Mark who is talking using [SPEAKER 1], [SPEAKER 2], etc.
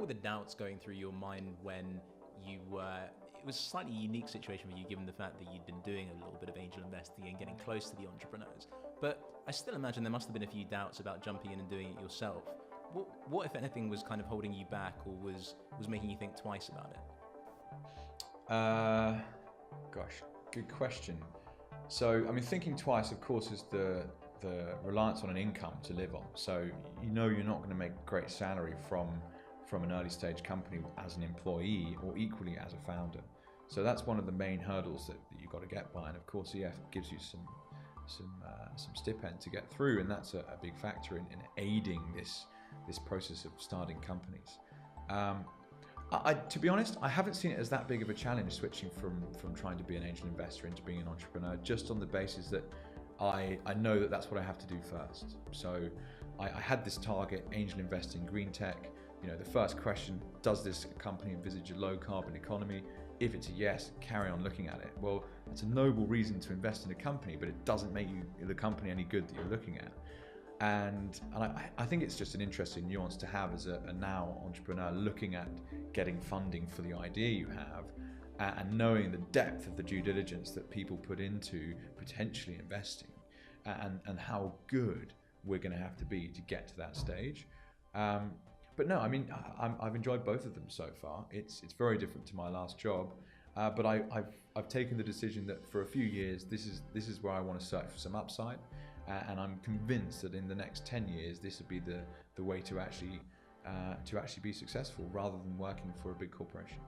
[SPEAKER 1] were the doubts going through your mind when you were, it was a slightly unique situation for you given the fact that you'd been doing a little bit of angel investing and getting close to the entrepreneurs. But I still imagine there must have been a few doubts about jumping in and doing it yourself. What if anything, was kind of holding you back or was making you think twice about it?
[SPEAKER 2] Gosh, good question. So, I mean, thinking twice, of course, is the reliance on an income to live on. So, you know, you're not going to make a great salary from an early stage company as an employee or equally as a founder. So that's one of the main hurdles that you've got to get by. And of course, EF gives you some stipend to get through, and that's a big factor in aiding this process of starting companies. To be honest, I haven't seen it as that big of a challenge switching from trying to be an angel investor into being an entrepreneur, just on the basis that I know that that's what I have to do first. So I had this target, angel investing in green tech. You know, the first question, does this company envisage a low carbon economy? If it's a yes, carry on looking at it. Well, it's a noble reason to invest in a company, but it doesn't make the company any good that you're looking at. And I think it's just an interesting nuance to have as a now entrepreneur, looking at getting funding for the idea you have and knowing the depth of the due diligence that people put into potentially investing and how good we're going to have to be to get to that stage. But no, I mean, I've enjoyed both of them so far. It's very different to my last job, but I've taken the decision that for a few years this is where I want to search for some upside, and I'm convinced that in the next 10 years this would be the way to actually be successful rather than working for a big corporation.